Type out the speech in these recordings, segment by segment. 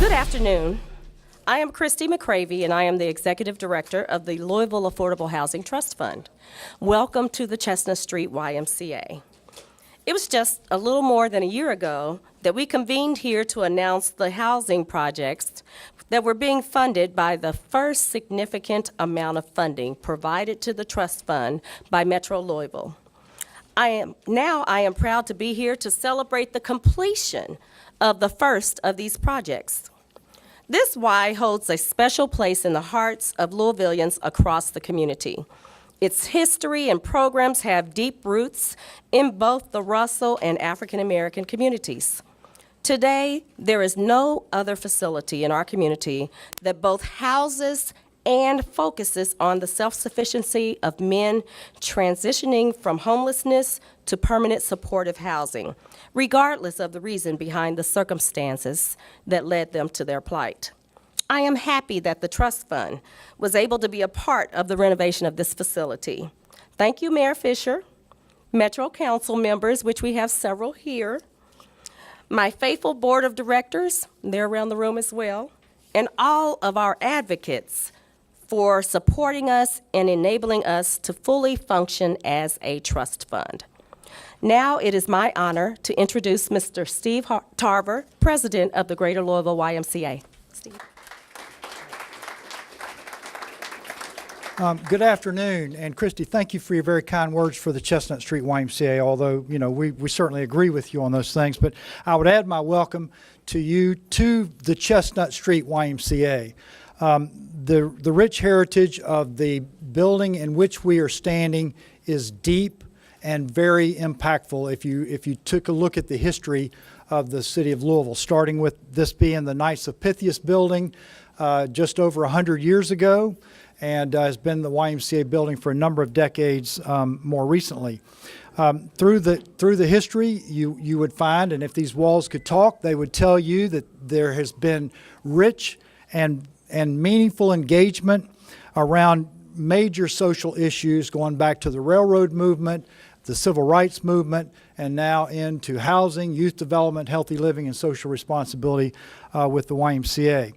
Good afternoon. I am Christy McCravey, and I am the Executive Director of the Louisville Affordable Housing Trust Fund. Welcome to the Chestnut Street YMCA. It was just a little more than a year ago that we convened here to announce the housing projects that were being funded by the first significant amount of funding provided to the trust fund by Metro Louisville. I am proud to be here to celebrate the completion of the first of these projects. This Y holds a special place in the hearts of Louisvillians across the community. Its history and programs have deep roots in both the Russell and African American communities. Today, there is no other facility in our community that both houses and focuses on the self-sufficiency of men transitioning from homelessness to permanent supportive housing, regardless of the reason behind the circumstances that led them to their plight. I am happy that the Trust Fund was able to be a part of the renovation of this facility. Thank you, Mayor Fisher, Metro Council members, which we have several here, my faithful board of directors, they're around the room as well, and all of our advocates for supporting us and enabling us to fully function as a trust fund. Now it is my honor to introduce Mr. Steve Harver, President of the Greater Louisville YMCA. Steve. Good afternoon, and Christy, thank you for your very kind words for the Chestnut Street YMCA, although, you know, we certainly agree with you on those things, but I would add my welcome to you to the Chestnut Street YMCA. The rich heritage of the building in which we are standing is deep and very impactful if you took a look at the history of the city of Louisville, starting with this being the Knights of Pythias building just over 100 years ago, and has been the YMCA building for a number of decades more recently. Through the history, you would find, and if these walls could talk, they would tell you that there has been rich and meaningful engagement around major social issues going back to the railroad movement, the civil rights movement, and now into housing, youth development, healthy living, and social responsibility with the YMCA.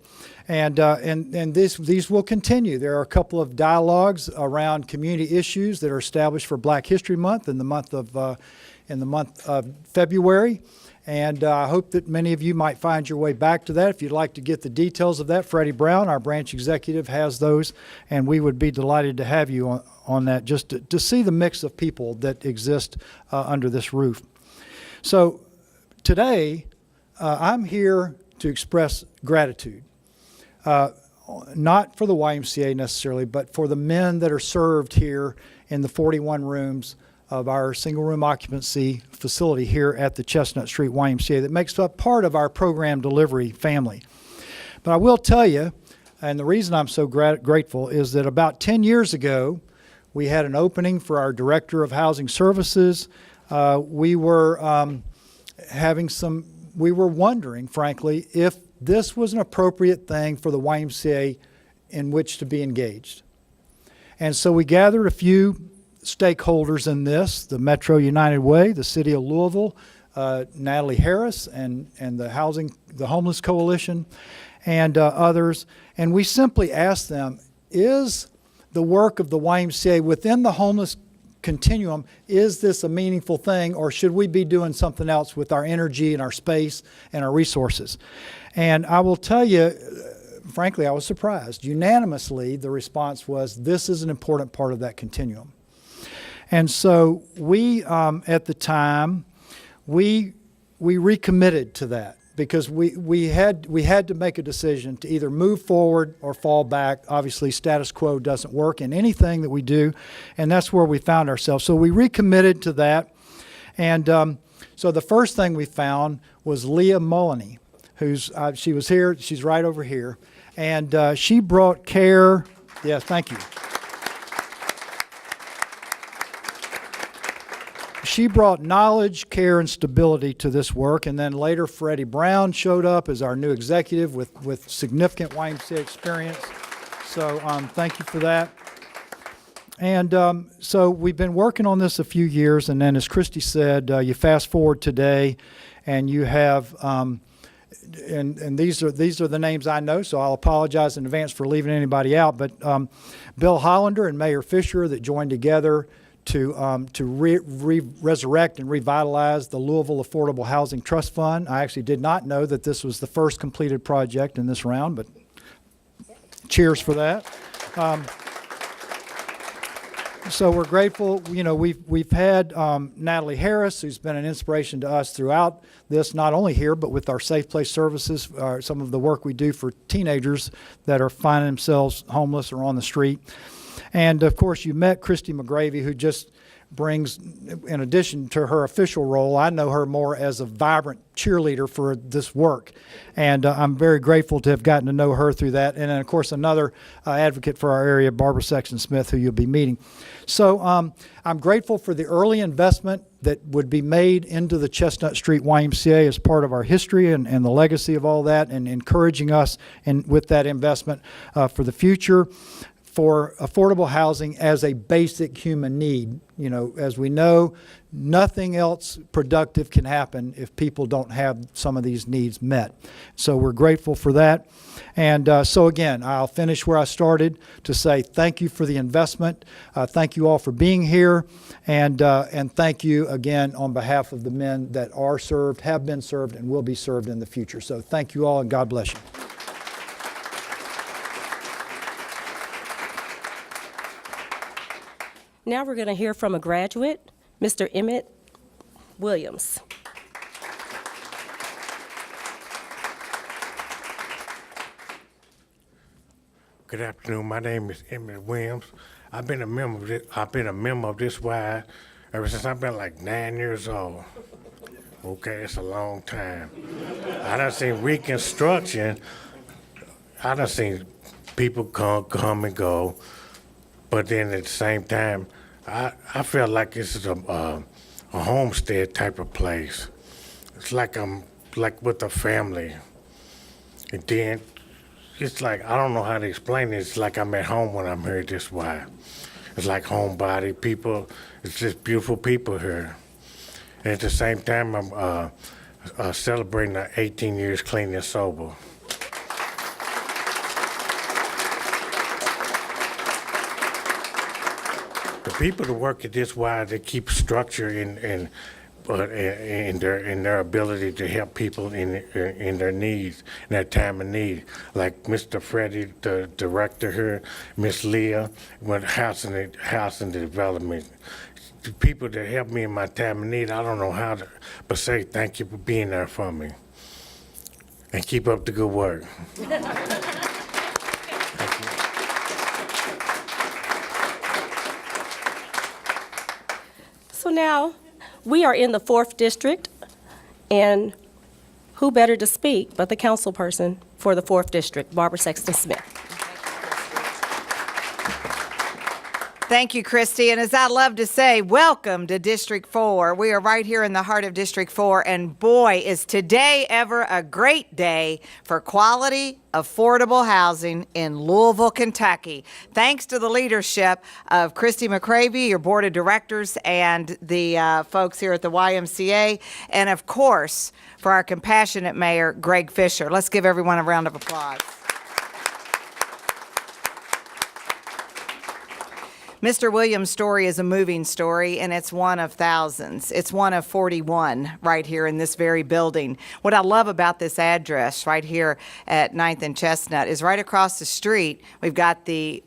And these will continue. There are a couple of dialogues around community issues that are established for Black History Month in the month of February. And I hope that many of you might find your way back to that. If you'd like to get the details of that, Freddie Brown, our branch executive, has those, and we would be delighted to have you on that, just to see the mix of people that exist under this roof. So today, I'm here to express gratitude, not for the YMCA necessarily, but for the men that are served here in the 41 rooms of our single-room occupancy facility here at the Chestnut Street YMCA that makes up part of our program delivery family. But I will tell you, and the reason I'm so grateful is that about 10 years ago, we had an opening for our Director of Housing Services. We were wondering, frankly, if this was an appropriate thing for the YMCA in which to be engaged. And so we gathered a few stakeholders in this, the Metro United Way, the City of Louisville, Natalie Harris, and the Homeless Coalition, and others. And we simply asked them, is the work of the YMCA within the homeless continuum, is this a meaningful thing, or should we be doing something else with our energy and our space and our resources? And I will tell you, frankly, I was surprised. Unanimously, the response was, this is an important part of that continuum. And so we, at the time, we recommitted to that because we had to make a decision to either move forward or fall back. Obviously, status quo doesn't work in anything that we do, and that's where we found ourselves. So we recommitted to that, and so the first thing we found was Leah Mullany, she was here, she's right over here, and she brought care. Yeah, thank you. She brought knowledge, care, and stability to this work, and then later Freddie Brown showed up as our new executive with significant YMCA experience. So thank you for that. And so we've been working on this a few years, and then as Christy said, you fast forward today, and you have and these are the names I know, so I'll apologize in advance for leaving anybody out. But Bill Hollander and Mayor Fisher that joined together to resurrect and revitalize the Louisville Affordable Housing Trust Fund. I actually did not know that this was the first completed project in this round, but cheers for that. So we're grateful. You know, we've had Natalie Harris, who's been an inspiration to us throughout this, not only here, but with our Safe Place services, some of the work we do for teenagers that are finding themselves homeless or on the street. And of course, you met Christy McGravy, who just brings, in addition to her official role, I know her more as a vibrant cheerleader for this work. And I'm very grateful to have gotten to know her through that. And then, of course, another advocate for our area, Barbara Sexton-Smith, who you'll be meeting. So I'm grateful for the early investment that would be made into the Chestnut Street YMCA as part of our history and the legacy of all that, and encouraging us with that investment for the future, for affordable housing as a basic human need. You know, as we know, nothing else productive can happen if people don't have some of these needs met. So we're grateful for that. And so again, I'll finish where I started to say thank you for the investment. Thank you all for being here. And thank you again on behalf of the men that are served, have been served, and will be served in the future. So thank you all, and God bless you. Now we're going to hear from a graduate, Mr. Emmett Williams. Good afternoon. My name is Emmett Williams. I've been a member of this Y ever since I've been like 9 years old. Okay, it's a long time. I done seen Reconstruction. I done seen people come and go, but then at the same time, I feel like this is a homestead type of place. It's like I'm like with a family. And then it's like, I don't know how to explain it. It's like I'm at home when I'm here this way. It's like homebody people. It's just beautiful people here. And at the same time, I'm celebrating 18 years clean and sober. The people that work at this Y, they keep structure in their ability to help people in their needs, in their time of need. Like Mr. Freddie, the director here, Miss Leah, with housing development. The people that help me in my time of need, I don't know how to, but say thank you for being there for me. And keep up the good work. So now, we are in the 4th District, and who better to speak but the council person for the 4th District, Barbara Sexton-Smith. Thank you, Christy. And as I love to say, welcome to District 4. We are right here in the heart of District 4, and boy, is today ever a great day for quality, affordable housing in Louisville, Kentucky. Thanks to the leadership of Christy McCravy, your board of directors, and the folks here at the YMCA, and of course, for our compassionate mayor, Greg Fisher. Let's give everyone a round of applause. Mr. Williams' story is a moving story, and it's one of thousands. It's one of 41 right here in this very building. What I love about this address right here at 9th and Chestnut is right across the street, we've got the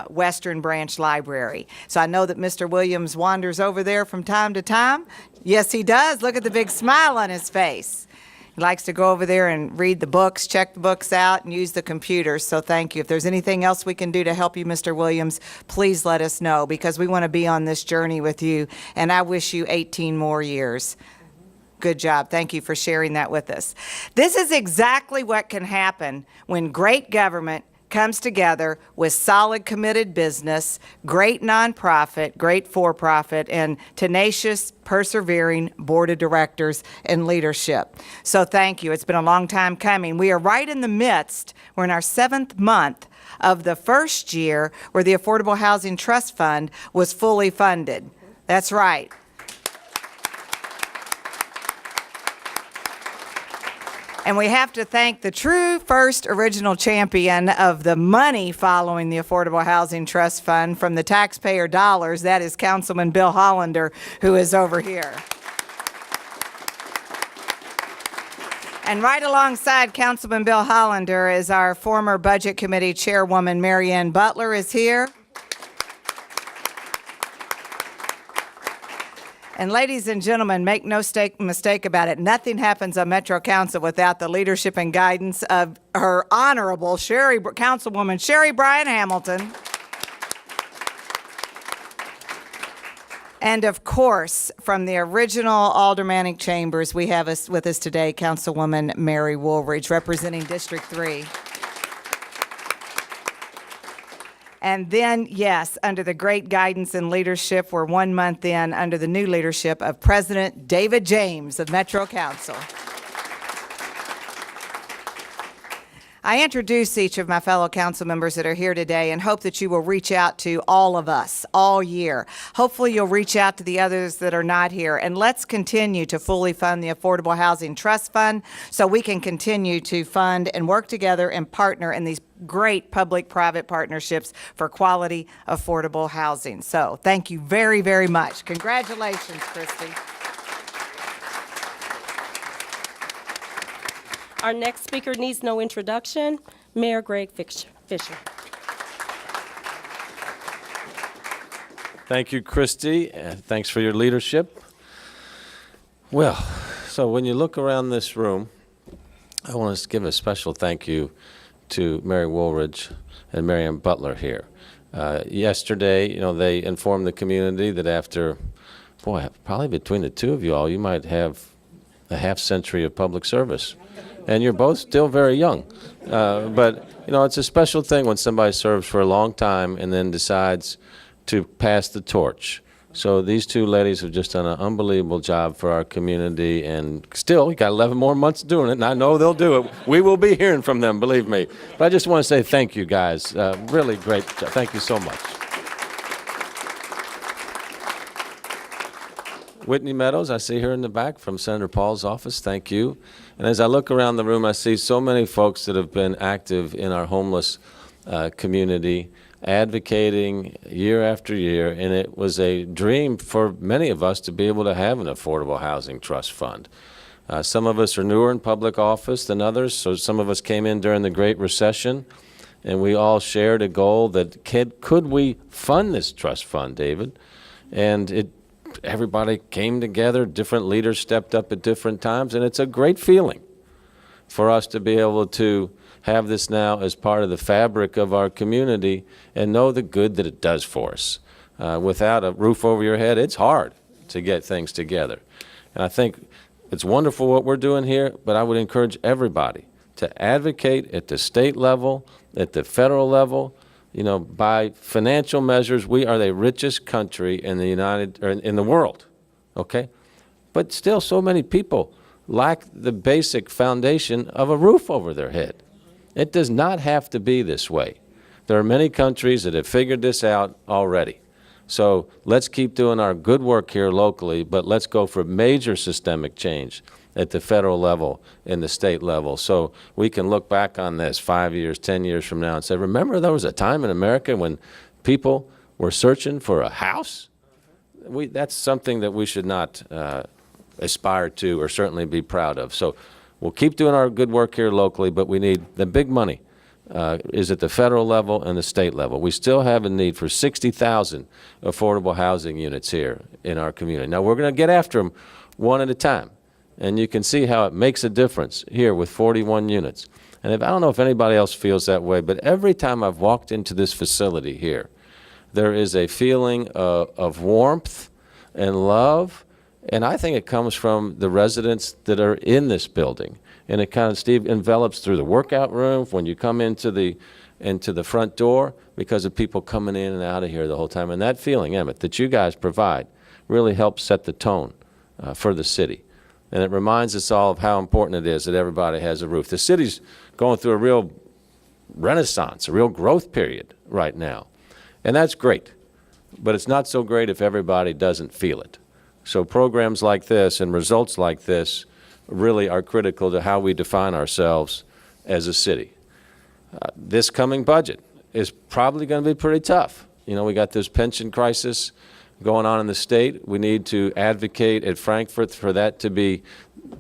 Western Branch Library. So I know that Mr. Williams wanders over there from time to time. Yes, he does. Look at the big smile on his face. He likes to go over there and read the books, check the books out, and use the computer. So thank you. If there's anything else we can do to help you, Mr. Williams, please let us know, because we want to be on this journey with you, and I wish you 18 more years. Good job. Thank you for sharing that with us. This is exactly what can happen when great government comes together with solid, committed business, great nonprofit, great for-profit, and tenacious, persevering board of directors and leadership. So thank you. It's been a long time coming. We are right in the midst. We're in our 7th month of the first year where the Affordable Housing Trust Fund was fully funded. That's right. And we have to thank the true first original champion of the money following the Affordable Housing Trust Fund from the taxpayer dollars. That is Councilman Bill Hollander, who is over here. And right alongside Councilman Bill Hollander is our former Budget Committee Chairwoman, Mary Ann Butler, is here. And ladies and gentlemen, make no mistake about it, nothing happens on Metro Council without the leadership and guidance of her Honorable Councilwoman Sherry Bryan Hamilton. And of course, from the original aldermanic chambers, we have with us today Councilwoman Mary Woolridge, representing District 3. And then, yes, under the great guidance and leadership, we're 1 month in under the new leadership of President David James of Metro Council. I introduce each of my fellow council members that are here today and hope that you will reach out to all of us all year. Hopefully you'll reach out to the others that are not here. And let's continue to fully fund the Affordable Housing Trust Fund so we can continue to fund and work together and partner in these great public-private partnerships for quality, affordable housing. So thank you very, very much. Congratulations, Christy. Our next speaker needs no introduction, Mayor Greg Fisher. Thank you, Christy, and thanks for your leadership. Well, so when you look around this room, I want to give a special thank you to Mary Woolridge and Mary Ann Butler here. Yesterday, they informed the community that after, probably between the two of you all, you might have a half century of public service. And you're both still very young. But, it's a special thing when somebody serves for a long time and then decides to pass the torch. So these two ladies have just done an unbelievable job for our community, and still, you got 11 more months doing it, and I know they'll do it. We will be hearing from them, believe me. But I just want to say thank you, guys. Really great job. Thank you so much. Whitney Meadows, I see her in the back from Senator Paul's office. Thank you. And as I look around the room, I see so many folks that have been active in our homeless community, advocating year after year, and it was a dream for many of us to be able to have an affordable housing trust fund. Some of us are newer in public office than others, so some of us came in during the Great Recession, and we all shared a goal that could we fund this trust fund, David? And everybody came together, different leaders stepped up at different times, and it's a great feeling for us to be able to have this now as part of the fabric of our community and know the good that it does for us. Without a roof over your head, it's hard to get things together. And I think it's wonderful what we're doing here, but I would encourage everybody to advocate at the state level, at the federal level. By financial measures, we are the richest country in the world, okay? But still, so many people lack the basic foundation of a roof over their head. It does not have to be this way. There are many countries that have figured this out already. So let's keep doing our good work here locally, but let's go for major systemic change at the federal level and the state level, so we can look back on this 5 years, 10 years from now and say, remember there was a time in America when people were searching for a house? That's something that we should not aspire to or certainly be proud of. So we'll keep doing our good work here locally, but we need the big money is at the federal level and the state level. We still have a need for 60,000 affordable housing units here in our community. Now we're going to get after them one at a time. And you can see how it makes a difference here with 41 units. And I don't know if anybody else feels that way, but every time I've walked into this facility here, there is a feeling of warmth and love, and I think it comes from the residents that are in this building. And it kind of, Steve, envelops through the workout room when you come into the front door because of people coming in and out of here the whole time. And that feeling, Emmett, that you guys provide really helps set the tone for the city. And it reminds us all of how important it is that everybody has a roof. The city's going through a real renaissance, a real growth period right now. And that's great. But it's not so great if everybody doesn't feel it. So programs like this and results like this really are critical to how we define ourselves as a city. This coming budget is probably going to be pretty tough. You know, we got this pension crisis going on in the state. We need to advocate at Frankfurt for that to be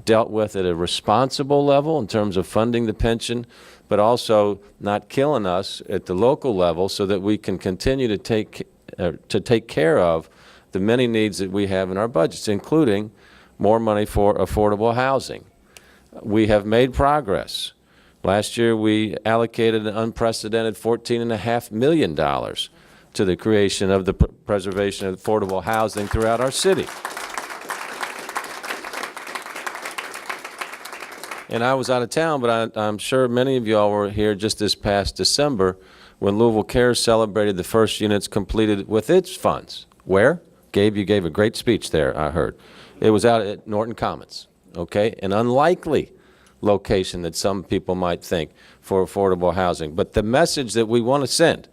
dealt with at a responsible level in terms of funding the pension, but also not killing us at the local level so that we can continue to take care of the many needs that we have in our budgets, including more money for affordable housing. We have made progress. Last year, we allocated an unprecedented $14.5 million to the creation of the preservation of affordable housing throughout our city. And I was out of town, but I'm sure many of y'all were here just this past December when Louisville Cares celebrated the first units completed with its funds. Where? Gabe, you gave a great speech there, I heard. It was out at Norton Commons, okay? An unlikely location that some people might think for affordable housing. But the message that we want to send,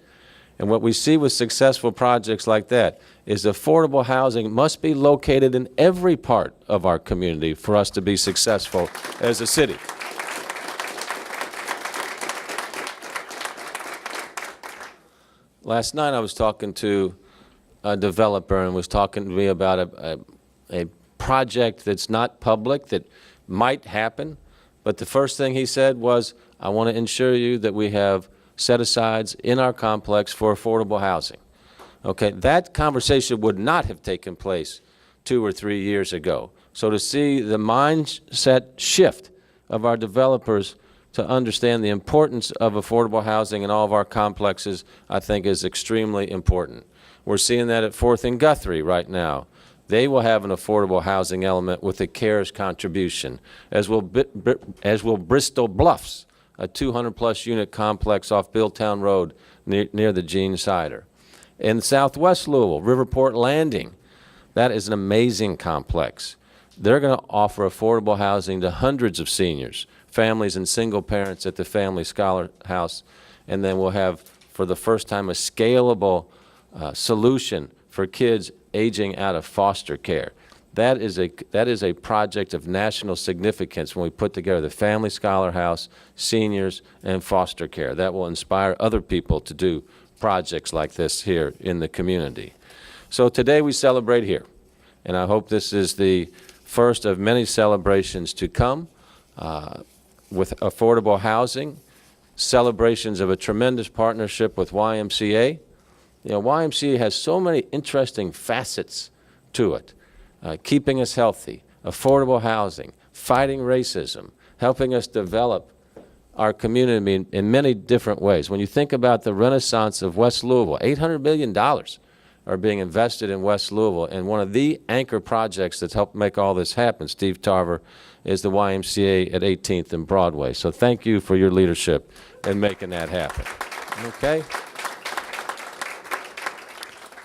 and what we see with successful projects like that, is affordable housing must be located in every part of our community for us to be successful as a city. Last night I was talking to a developer and was talking to me about a project that's not public that might happen, but the first thing he said was, I want to ensure you that we have set-asides in our complex for affordable housing. Okay, that conversation would not have taken place 2 or 3 years ago. So to see the mindset shift of our developers to understand the importance of affordable housing in all of our complexes, I think is extremely important. We're seeing that at 4th and Guthrie right now. They will have an affordable housing element with a CARES contribution, as will Bristol Bluffs, a 200-plus unit complex off Billtown Road near the Gene Cider. In Southwest Louisville, Riverport Landing, that is an amazing complex. They're going to offer affordable housing to hundreds of seniors, families and single parents at the Family Scholar House, and then we'll have, for the first time, a scalable solution for kids aging out of foster care. That is a project of national significance when we put together the Family Scholar House, seniors, and foster care. That will inspire other people to do projects like this here in the community. So today we celebrate here, and I hope this is the first of many celebrations to come with affordable housing, celebrations of a tremendous partnership with YMCA. You know, YMCA has so many interesting facets to it. Keeping us healthy, affordable housing, fighting racism, helping us develop our community in many different ways. When you think about the renaissance of West Louisville, $800 million are being invested in West Louisville, and one of the anchor projects that's helped make all this happen, Steve Tarver, is the YMCA at 18th and Broadway. So thank you for your leadership in making that happen. Okay?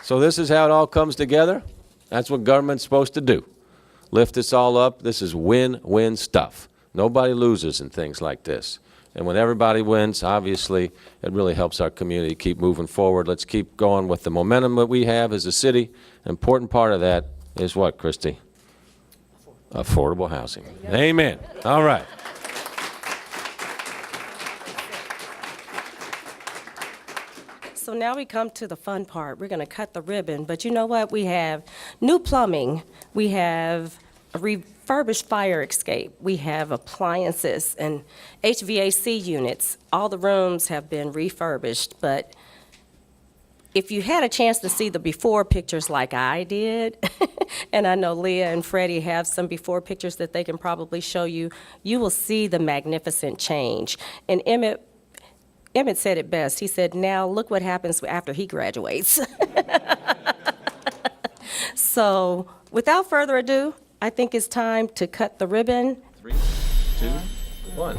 So this is how it all comes together. That's what government's supposed to do. Lift us all up. This is win-win stuff. Nobody loses in things like this. And when everybody wins, obviously, it really helps our community keep moving forward. Let's keep going with the momentum that we have as a city. An important part of that is what, Christy? Affordable housing. Amen. All right. So now we come to the fun part. We're going to cut the ribbon, but you know what? We have new plumbing. We have a refurbished fire escape. We have appliances and HVAC units. All the rooms have been refurbished, but if you had a chance to see the before pictures like I did, and I know Leah and Freddie have some before pictures that they can probably show you, you will see the magnificent change. And Emmett said it best. He said, now look what happens after he graduates. So without further ado, I think it's time to cut the ribbon. 3, 2, 1.